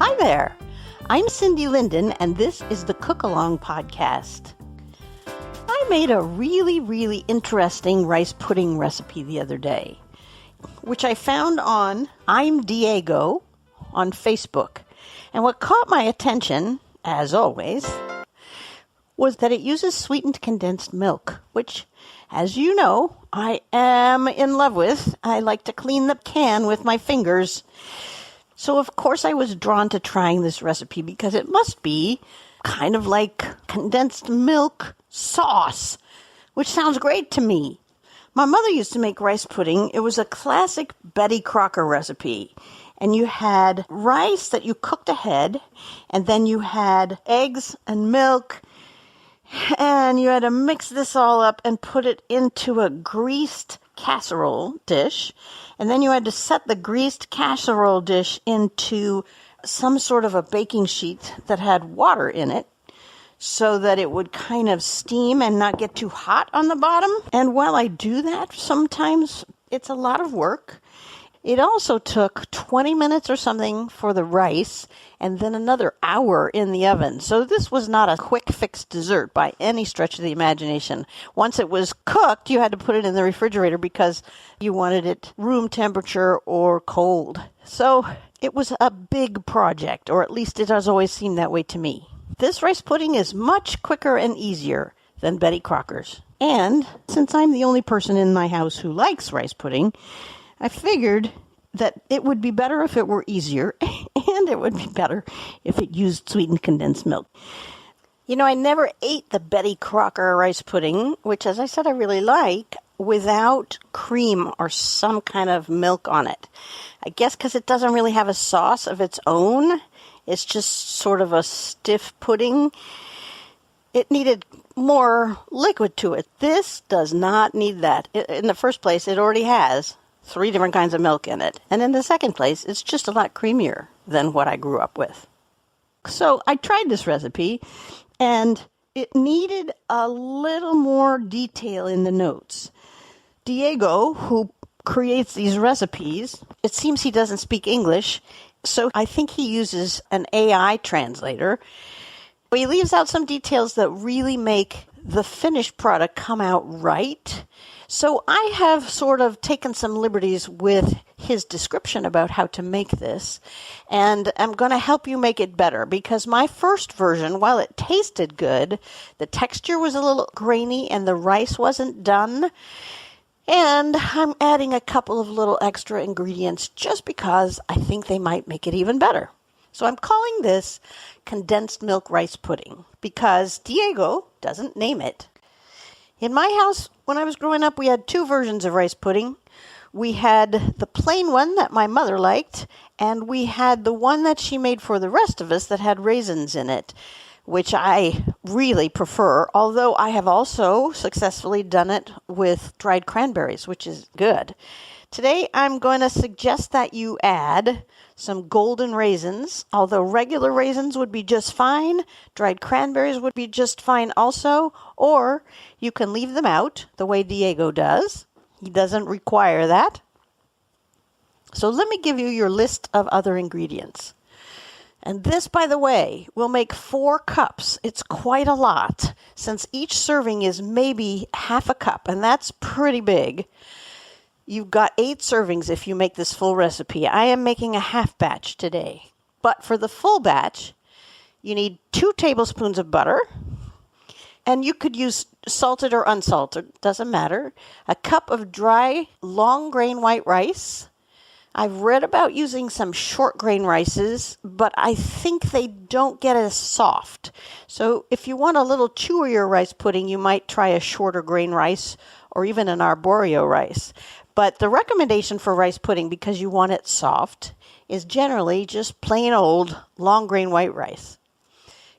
Hi there. I'm Cindy Linden, and this is the Cook Along podcast. I made a really interesting rice pudding recipe the other day, which I found on I'm Diego on Facebook. And what caught my attention, as always, was that it uses sweetened condensed milk, which, as you know, I am in love with. I like to clean the can with my fingers. So, of course, I was drawn to trying this recipe because it must be kind of like condensed milk sauce, which sounds great to me. My mother used to make rice pudding. It was a classic Betty Crocker recipe. And you had rice that you cooked ahead, and then you had eggs and milk, and you had to mix this all up and put it into a greased casserole dish. And then you had to set the greased casserole dish into some sort of a baking sheet that had water in it so that it would kind of steam and not get too hot on the bottom. And while I do that, sometimes it's a lot of work. It also took 20 minutes or something for the rice and then another hour in the oven. So this was not a quick fix dessert by any stretch of the imagination. Once it was cooked, you had to put it in the refrigerator because you wanted it room temperature or cold. So it was a big project, or at least it has always seemed that way to me. This rice pudding is much quicker and easier than Betty Crocker's. And since I'm the only person in my house who likes rice pudding, I figured that it would be better if it were easier, and it would be better if it used sweetened condensed milk. You know, I never ate the Betty Crocker rice pudding, which, as I said, I really like, without cream or some kind of milk on it. I guess because it doesn't really have a sauce of its own. It's just sort of a stiff pudding. It needed more liquid to it. This does not need that. In the first place, it already has 3 different kinds of milk in it. And in the second place, it's just a lot creamier than what I grew up with. So I tried this recipe, and it needed a little more detail in the notes. Diego, who creates these recipes, it seems he doesn't speak English, so I think he uses an AI translator. But he leaves out some details that really make the finished product come out right. So I have sort of taken some liberties with his description about how to make this, and I'm going to help you make it better, because my first version, while it tasted good, the texture was a little grainy and the rice wasn't done. And I'm adding a couple of little extra ingredients just because I think they might make it even better. So I'm calling this condensed milk rice pudding because Diego doesn't name it. In my house, when I was growing up, we had 2 versions of rice pudding. We had the plain one that my mother liked, and we had the one that she made for the rest of us that had raisins in it, which I really prefer, although I have also successfully done it with dried cranberries, which is good. Today, I'm going to suggest that you add some golden raisins, although regular raisins would be just fine. Dried cranberries would be just fine also, or you can leave them out the way Diego does. He doesn't require that. So let me give you your list of other ingredients. And this, by the way, will make 4 cups. It's quite a lot, since each serving is maybe half a cup, and that's pretty big. You've got 8 servings if you make this full recipe. I am making a half batch today. But for the full batch, you need 2 tablespoons of butter. And you could use salted or unsalted, doesn't matter. A cup of dry, long grain white rice. I've read about using some short grain rices, but I think they don't get as soft. So if you want a little chewier rice pudding, you might try a shorter grain rice or even an arborio rice. But the recommendation for rice pudding, because you want it soft, is generally just plain old long grain white rice.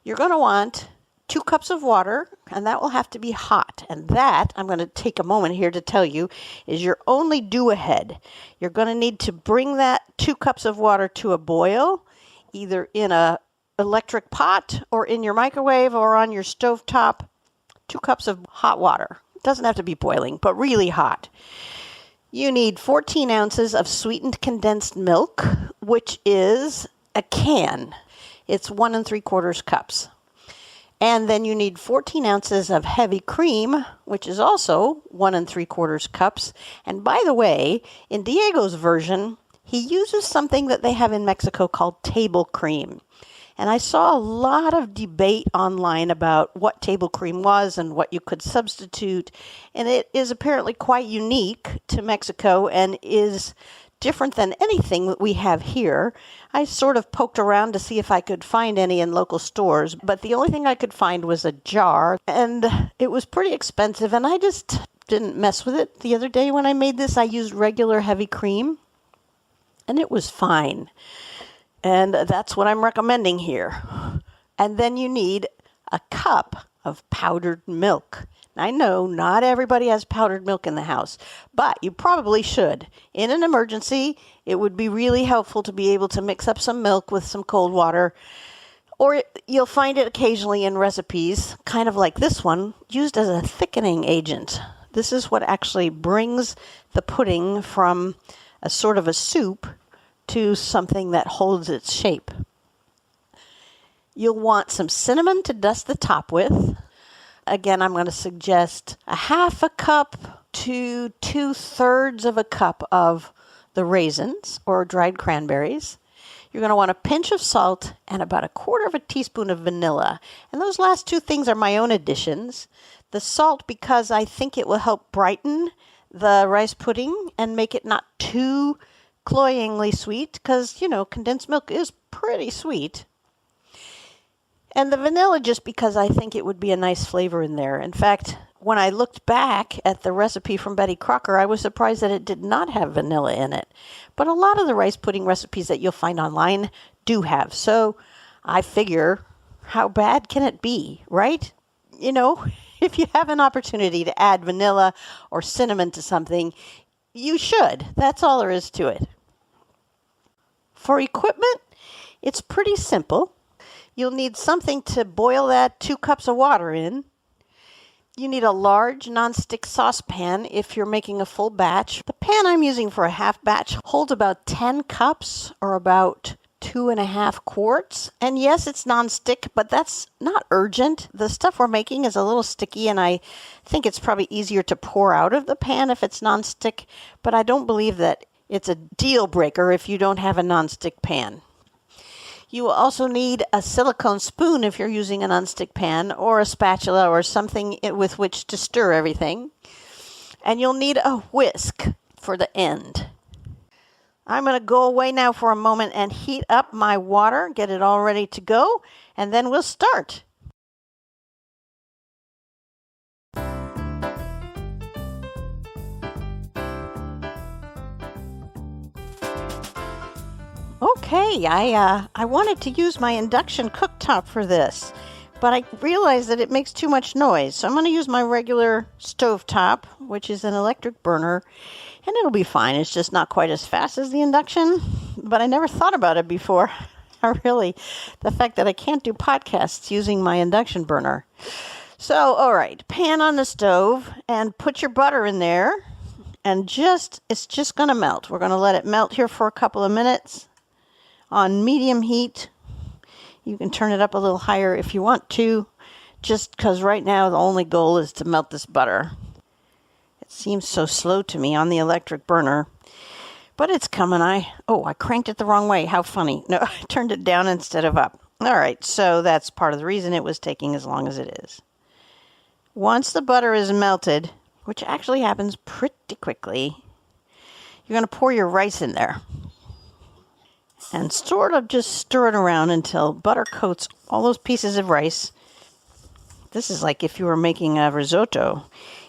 You're going to want 2 cups of water, and that will have to be hot. And that, I'm going to take a moment here to tell you, is your only do-ahead. You're going to need to bring that 2 cups of water to a boil, either in an electric pot or in your microwave or on your stovetop. 2 cups of hot water. It doesn't have to be boiling, but really hot. You need 14 ounces of sweetened condensed milk, which is a can. It's 1 3/4 cups. And then you need 14 ounces of heavy cream, which is also 1 3/4 cups. And by the way, in Diego's version, he uses something that they have in Mexico called table cream. And I saw a lot of debate online about what table cream was and what you could substitute. And it is apparently quite unique to Mexico and is different than anything that we have here. I sort of poked around to see if I could find any in local stores, but the only thing I could find was a jar, and it was pretty expensive, and I just didn't mess with it. The other day when I made this, I used regular heavy cream, and it was fine. And that's what I'm recommending here. And then you need a cup of powdered milk. I know not everybody has powdered milk in the house, but you probably should. In an emergency, it would be really helpful to be able to mix up some milk with some cold water. Or you'll find it occasionally in recipes, kind of like this one, used as a thickening agent. This is what actually brings the pudding from a sort of a soup to something that holds its shape. You'll want some cinnamon to dust the top with. Again, I'm going to suggest a 1/2 cup to 2/3 of a cup of the raisins or dried cranberries. You're going to want a pinch of salt and about 1/4 teaspoon of vanilla. And those last two things are my own additions. The salt because I think it will help brighten the rice pudding and make it not too cloyingly sweet because, condensed milk is pretty sweet. And the vanilla just because I think it would be a nice flavor in there. In fact, when I looked back at the recipe from Betty Crocker, I was surprised that it did not have vanilla in it. But a lot of the rice pudding recipes that you'll find online do have. So I figure, how bad can it be, right? If you have an opportunity to add vanilla or cinnamon to something, you should. That's all there is to it. For equipment, it's pretty simple. You'll need something to boil that 2 cups of water in. You need a large nonstick saucepan if you're making a full batch. The pan I'm using for a half batch holds about 10 cups or about 2.5 quarts. And yes, it's nonstick, but that's not urgent. The stuff we're making is a little sticky, and I think it's probably easier to pour out of the pan if it's nonstick, but I don't believe that it's a deal breaker if you don't have a nonstick pan. You will also need a silicone spoon if you're using a nonstick pan, or a spatula or something with which to stir everything. And you'll need a whisk for the end. I'm going to go away now for a moment and heat up my water, get it all ready to go, and then we'll start. Okay, I wanted to use my induction cooktop for this, but I realized that it makes too much noise. So I'm going to use my regular stovetop, which is an electric burner, and it'll be fine. It's just not quite as fast as the induction, but I never thought about it before. The fact that I can't do podcasts using my induction burner. So, all right, pan on the stove and put your butter in there, and it's just going to melt. We're going to let it melt here for a couple of minutes on medium heat. You can turn it up a little higher if you want to, just because right now the only goal is to melt this butter. It seems so slow to me on the electric burner, but it's coming. I cranked it the wrong way. How funny. No, I turned it down instead of up. All right, so that's part of the reason it was taking as long as it is. Once the butter is melted, which actually happens pretty quickly, you're going to pour your rice in there. And sort of just stir it around until butter coats all those pieces of rice. This is like if you were making a risotto.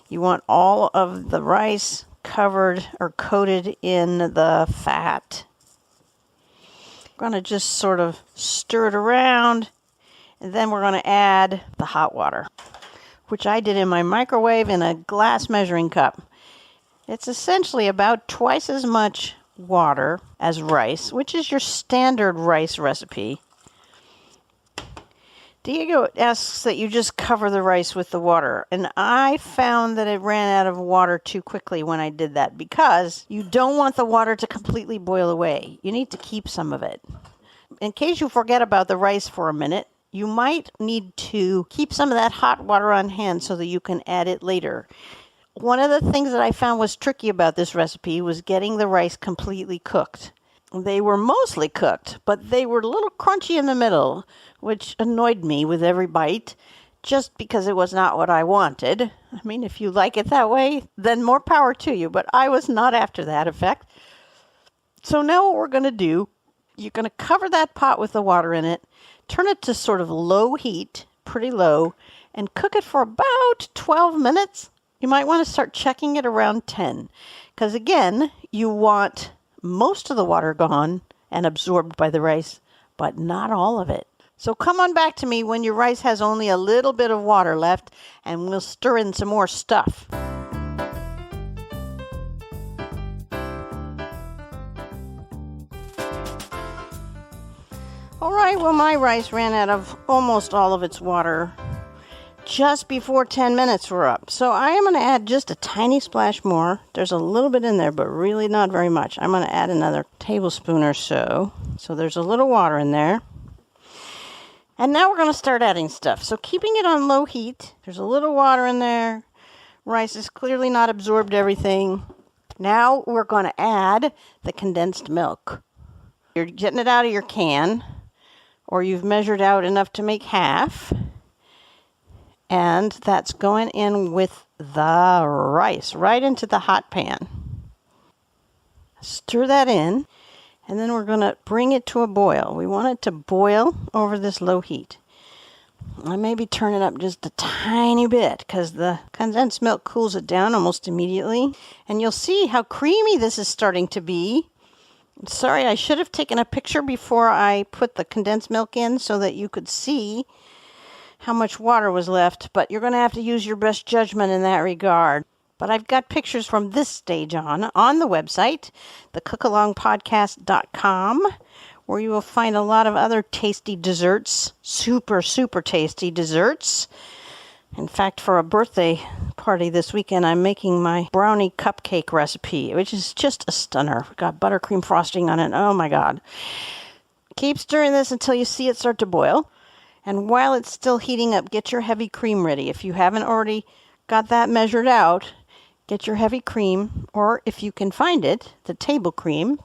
You want all of the rice covered or coated in the fat. We're going to just sort of stir it around, and then we're going to add the hot water, which I did in my microwave in a glass measuring cup. It's essentially about twice as much water as rice, which is your standard rice recipe. Diego asks that you just cover the rice with the water, and I found that it ran out of water too quickly when I did that, because you don't want the water to completely boil away. You need to keep some of it. in case you forget about the rice for a minute, you might need to keep some of that hot water on hand so that you can add it later. One of the things that I found was tricky about this recipe was getting the rice completely cooked. They were mostly cooked, but they were a little crunchy in the middle, which annoyed me with every bite, just because it was not what I wanted. I mean, if you like it that way, then more power to you, but I was not after that effect. So now what we're going to do, you're going to cover that pot with the water in it, turn it to sort of low heat, pretty low, and cook it for about 12 minutes. You might want to start checking it around 10, because again, you want most of the water gone and absorbed by the rice, but not all of it. So come on back to me when your rice has only a little bit of water left, and we'll stir in some more stuff. All right, well, my rice ran out of almost all of its water just before 10 minutes were up. So I am going to add just a tiny splash more. There's a little bit in there, but really not very much. I'm going to add another tablespoon or so. So there's a little water in there. And now we're going to start adding stuff. So keeping it on low heat, there's a little water in there. Rice has clearly not absorbed everything. Now we're going to add the condensed milk. You're getting it out of your can, or you've measured out enough to make half. And that's going in with the rice, right into the hot pan. Stir that in. And then we're going to bring it to a boil. We want it to boil over this low heat. I maybe turn it up just a tiny bit because the condensed milk cools it down almost immediately. And you'll see how creamy this is starting to be. Sorry, I should have taken a picture before I put the condensed milk in so that you could see how much water was left. But you're going to have to use your best judgment in that regard. But I've got pictures from this stage on the website, thecookalongpodcast.com, where you will find a lot of other tasty desserts, super, super tasty desserts. In fact, for a birthday party this weekend, I'm making my brownie cupcake recipe, which is just a stunner. We've got buttercream frosting on it. Oh, my God. Keep stirring this until you see it start to boil. And while it's still heating up, get your heavy cream ready. If you haven't already got that measured out, get your heavy cream, or if you can find it, the table cream,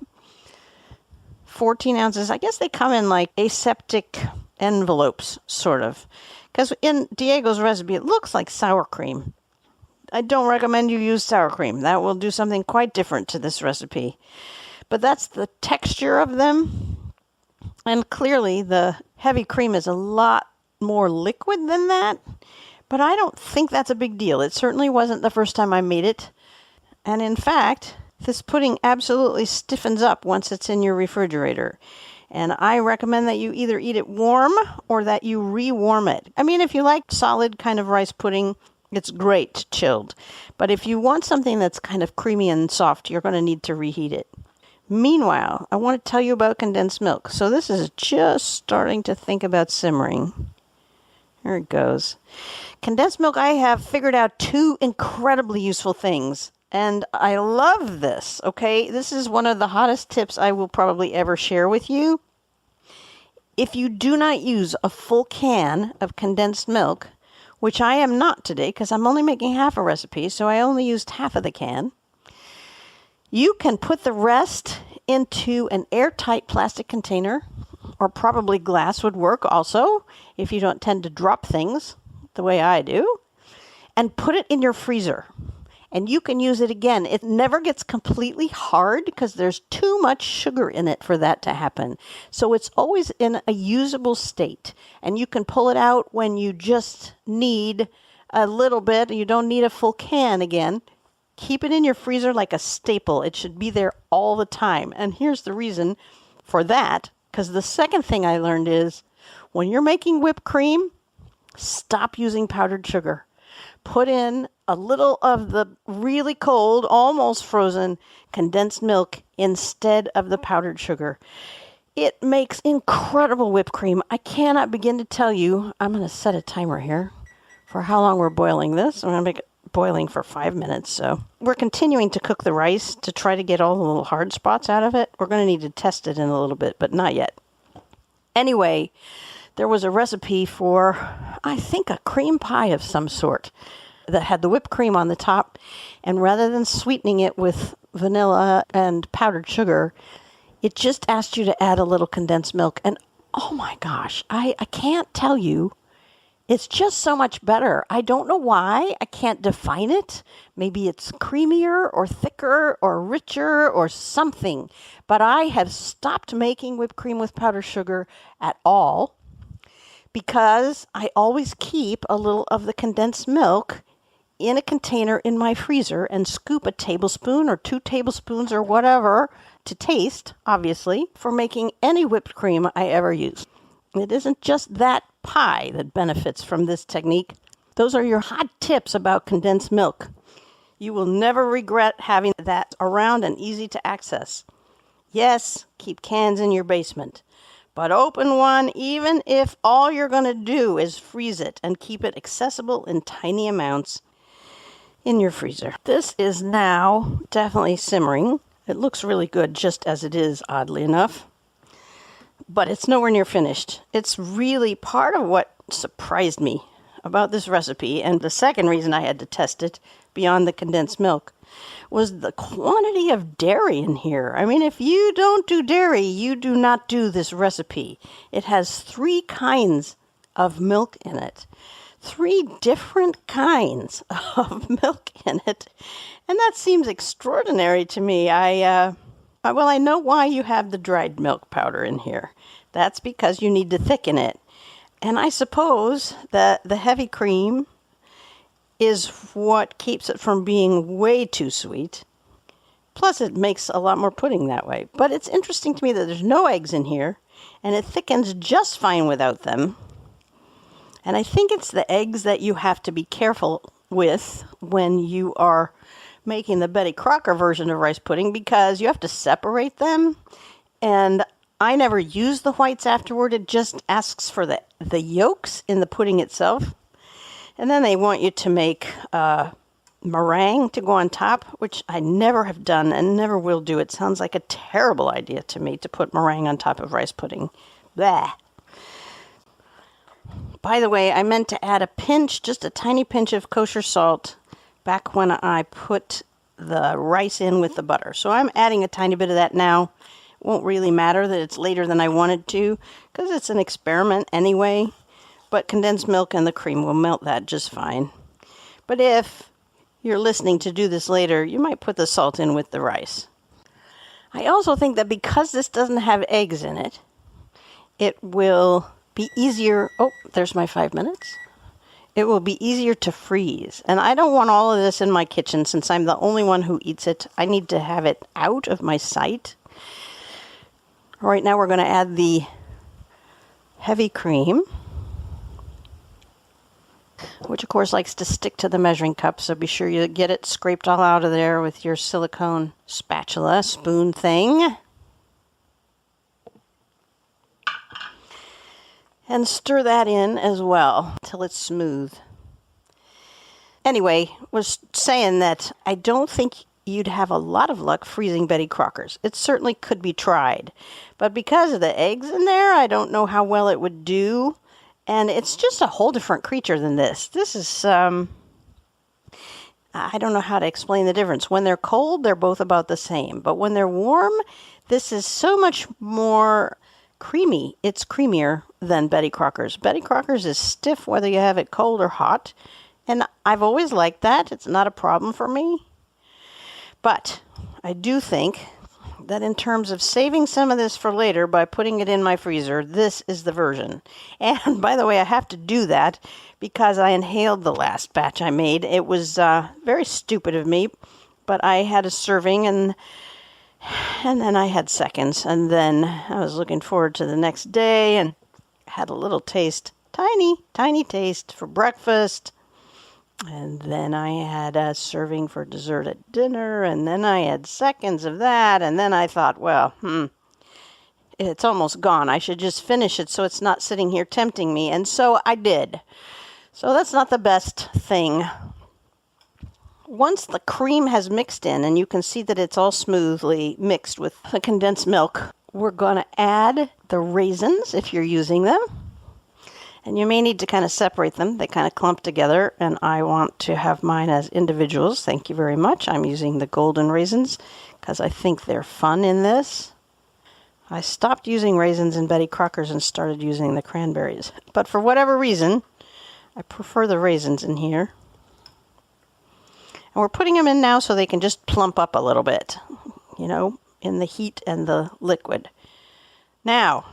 14 ounces. I guess they come in like aseptic envelopes, sort of. Because in Diego's recipe, it looks like sour cream. I don't recommend you use sour cream. That will do something quite different to this recipe. But that's the texture of them. And clearly, the heavy cream is a lot more liquid than that. But I don't think that's a big deal. It certainly wasn't the first time I made it. And in fact, this pudding absolutely stiffens up once it's in your refrigerator. And I recommend that you either eat it warm or that you re-warm it. I mean, if you like solid kind of rice pudding, it's great chilled. But if you want something that's kind of creamy and soft, you're going to need to reheat it. Meanwhile, I want to tell you about condensed milk. So this is just starting to think about simmering. There it goes. Condensed milk, I have figured out two incredibly useful things. And I love this, okay? This is one of the hottest tips I will probably ever share with you. If you do not use a full can of condensed milk, which I am not today because I'm only making half a recipe, so I only used half of the can, you can put the rest into an airtight plastic container, or probably glass would work also, if you don't tend to drop things the way I do, and put it in your freezer. And you can use it again. It never gets completely hard because there's too much sugar in it for that to happen. So it's always in a usable state. And you can pull it out when you just need a little bit. You don't need a full can again. Keep it in your freezer like a staple. It should be there all the time. And here's the reason for that. Because the second thing I learned is when you're making whipped cream, stop using powdered sugar. Put in a little of the really cold, almost frozen condensed milk instead of the powdered sugar. It makes incredible whipped cream. I cannot begin to tell you. I'm going to set a timer here for how long we're boiling this. I'm going to make it boiling for 5 minutes. So we're continuing to cook the rice to try to get all the little hard spots out of it. We're going to need to test it in a little bit, but not yet. Anyway, there was a recipe for, I think, a cream pie of some sort that had the whipped cream on the top. And rather than sweetening it with vanilla and powdered sugar, it just asked you to add a little condensed milk. And oh my gosh, I can't tell you. It's just so much better. I don't know why. I can't define it. Maybe it's creamier or thicker or richer or something. But I have stopped making whipped cream with powdered sugar at all because I always keep a little of the condensed milk in a container in my freezer and scoop a tablespoon or 2 tablespoons or whatever to taste, obviously, for making any whipped cream I ever use. It isn't just that pie that benefits from this technique. Those are your hot tips about condensed milk. You will never regret having that around and easy to access. Yes, keep cans in your basement, but open one even if all you're going to do is freeze it and keep it accessible in tiny amounts in your freezer. This is now definitely simmering. It looks really good just as it is, oddly enough. But it's nowhere near finished. It's really part of what surprised me about this recipe, and the second reason I had to test it beyond the condensed milk was the quantity of dairy in here. I mean, if you don't do dairy, you do not do this recipe. It has 3 kinds of milk in it. 3 different kinds of milk in it. And that seems extraordinary to me. I know why you have the dried milk powder in here. That's because you need to thicken it. And I suppose that the heavy cream is what keeps it from being way too sweet. Plus, it makes a lot more pudding that way. But it's interesting to me that there's no eggs in here, and it thickens just fine without them. And I think it's the eggs that you have to be careful with when you are making the Betty Crocker version of rice pudding, because you have to separate them. And I never use the whites afterward. It just asks for the yolks in the pudding itself. And then they want you to make meringue to go on top, which I never have done and never will do. It sounds like a terrible idea to me to put meringue on top of rice pudding. Bleh. By the way, I meant to add a pinch, just a tiny pinch of kosher salt back when I put the rice in with the butter. So I'm adding a tiny bit of that now. It won't really matter that it's later than I wanted to, because it's an experiment anyway. But condensed milk and the cream will melt that just fine. But if you're listening to do this later, you might put the salt in with the rice. I also think that because this doesn't have eggs in it, it will be easier. Oh, there's my 5 minutes. It will be easier to freeze. And I don't want all of this in my kitchen since I'm the only one who eats it. I need to have it out of my sight. Right now we're going to add the heavy cream, which of course likes to stick to the measuring cup. So be sure you get it scraped all out of there with your silicone spatula, spoon thing. And stir that in as well till it's smooth. Anyway, was saying that I don't think you'd have a lot of luck freezing Betty Crockers. It certainly could be tried. But because of the eggs in there, I don't know how well it would do. And it's just a whole different creature than this. This is, I don't know how to explain the difference. When they're cold, they're both about the same. But when they're warm, this is so much more creamy. It's creamier than Betty Crocker's. Betty Crocker's is stiff whether you have it cold or hot. And I've always liked that. It's not a problem for me. But I do think that in terms of saving some of this for later by putting it in my freezer, this is the version. And by the way, I have to do that because I inhaled the last batch I made. It was very stupid of me, but I had a serving and then I had seconds. And then I was looking forward to the next day and had a little taste, tiny taste for breakfast. And then I had a serving for dessert at dinner, and then I had seconds of that, and then I thought, well, it's almost gone. I should just finish it so it's not sitting here tempting me, and so I did. So that's not the best thing. Once the cream has mixed in, and you can see that it's all smoothly mixed with the condensed milk, we're going to add the raisins if you're using them. And you may need to kind of separate them. They kind of clump together, and I want to have mine as individuals. Thank you very much. I'm using the golden raisins because I think they're fun in this. I stopped using raisins in Betty Crocker's and started using the cranberries. But for whatever reason, I prefer the raisins in here. And we're putting them in now so they can just plump up a little bit, you know, in the heat and the liquid. Now,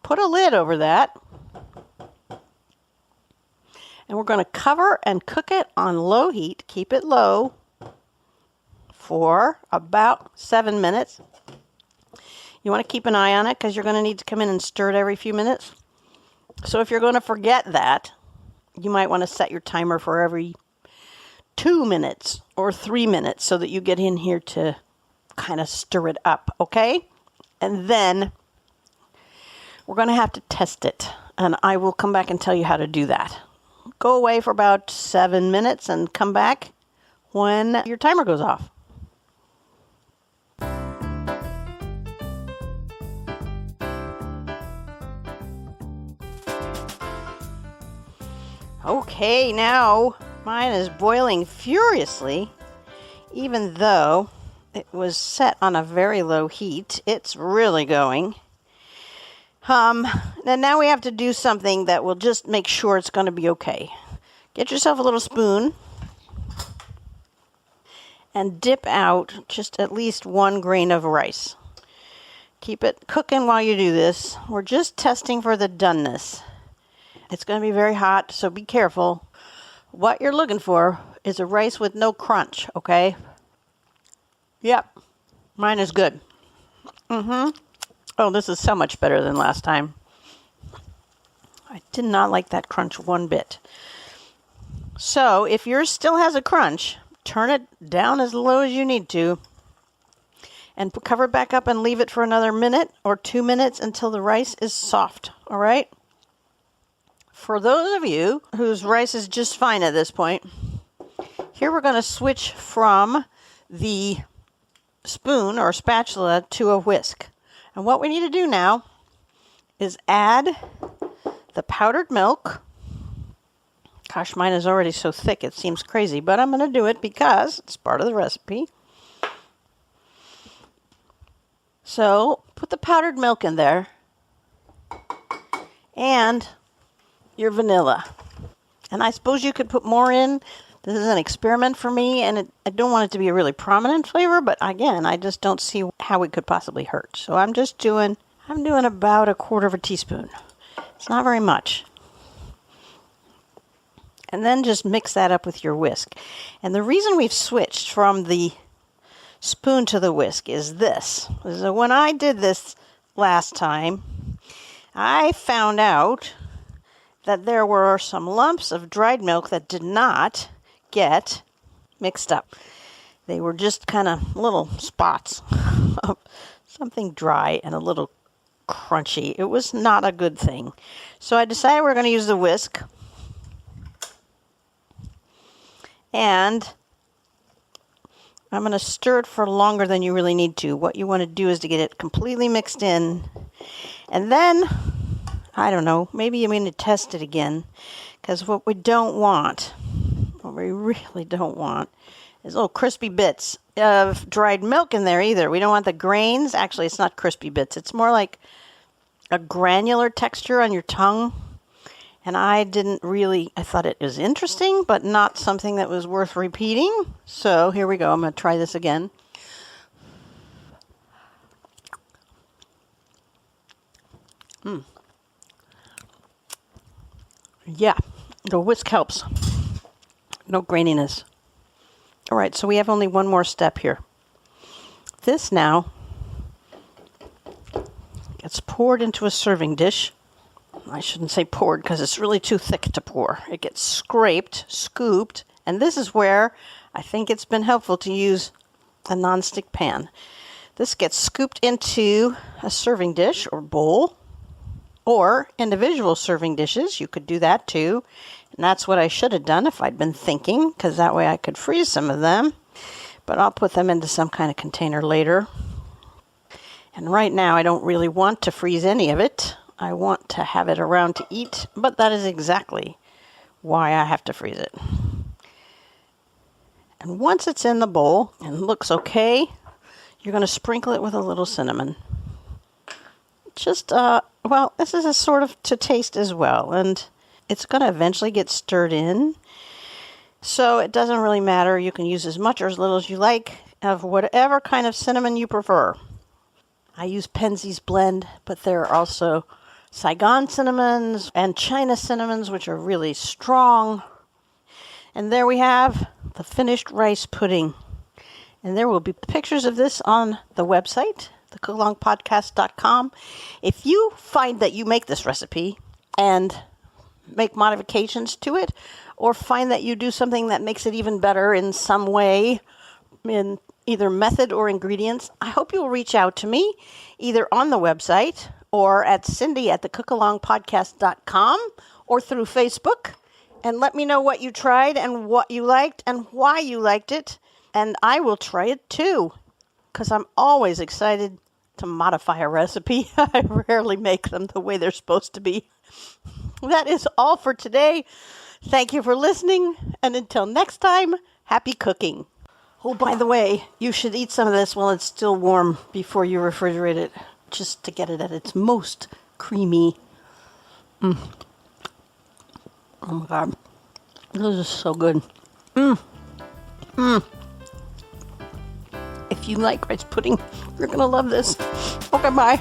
put a lid over that. And we're going to cover and cook it on low heat. Keep it low for about 7 minutes. You want to keep an eye on it because you're going to need to come in and stir it every few minutes. So if you're going to forget that, you might want to set your timer for every 2 minutes or 3 minutes so that you get in here to kind of stir it up, okay? And then we're going to have to test it, and I will come back and tell you how to do that. Go away for about 7 minutes and come back when your timer goes off. Okay, now mine is boiling furiously, even though it was set on a very low heat. It's really going. And now we have to do something that will just make sure it's going to be okay. Get yourself a little spoon and dip out just at least 1 grain of rice. Keep it cooking while you do this. We're just testing for the doneness. It's going to be very hot, so be careful. What you're looking for is a rice with no crunch, okay? Yep, mine is good. Oh, this is so much better than last time. I did not like that crunch one bit. So, if yours still has a crunch, turn it down as low as you need to. And cover it back up and leave it for another minute or 2 minutes until the rice is soft, all right? For those of you whose rice is just fine at this point, here we're going to switch from the spoon or spatula to a whisk. And what we need to do now is add the powdered milk. Gosh, mine is already so thick it seems crazy, but I'm going to do it because it's part of the recipe. So put the powdered milk in there and your vanilla. And I suppose you could put more in. This is an experiment for me, and I don't want it to be a really prominent flavor, but again, I just don't see how it could possibly hurt. So I'm doing about 1/4 teaspoon. It's not very much. And then just mix that up with your whisk. And the reason we've switched from the spoon to the whisk is this. So when I did this last time, I found out that there were some lumps of dried milk that did not get mixed up. They were just kind of little spots of something dry and a little crunchy. It was not a good thing. So I decided we're going to use the whisk. And I'm going to stir it for longer than you really need to. What you want to do is to get it completely mixed in. And then, I don't know, maybe you mean to test it again. Because what we really don't want, is little crispy bits of dried milk in there either. We don't want the grains. Actually, it's not crispy bits. It's more like a granular texture on your tongue. And I thought it was interesting, but not something that was worth repeating. So here we go. I'm going to try this again. Yeah, the whisk helps. No graininess. All right, so we have only one more step here. This now gets poured into a serving dish. I shouldn't say poured because it's really too thick to pour. It gets scraped, scooped, and this is where I think it's been helpful to use a nonstick pan. This gets scooped into a serving dish or bowl, or individual serving dishes. You could do that too. And that's what I should have done if I'd been thinking, because that way I could freeze some of them. But I'll put them into some kind of container later. And right now I don't really want to freeze any of it. I want to have it around to eat, but that is exactly why I have to freeze it. And once it's in the bowl and looks okay, you're going to sprinkle it with a little cinnamon. Just, this is a sort of to taste as well, and it's going to eventually get stirred in. So it doesn't really matter. You can use as much or as little as you like of whatever kind of cinnamon you prefer. I use Penzeys blend, but there are also Saigon cinnamons and China cinnamons, which are really strong. And there we have the finished rice pudding. And there will be pictures of this on the website, thecookalongpodcast.com. If you find that you make this recipe and make modifications to it, or find that you do something that makes it even better in some way, in either method or ingredients, I hope you'll reach out to me either on the website or at Cindy@thecookalongpodcast.com or through Facebook, and let me know what you tried and what you liked and why you liked it, and I will try it too, because I'm always excited to modify a recipe. I rarely make them the way they're supposed to be. That is all for today. Thank you for listening, and until next time, happy cooking. Oh, by the way, you should eat some of this while it's still warm before you refrigerate it, just to get it at its most creamy. Oh my God, this is so good. If you like rice pudding, you're gonna love this. Okay, bye.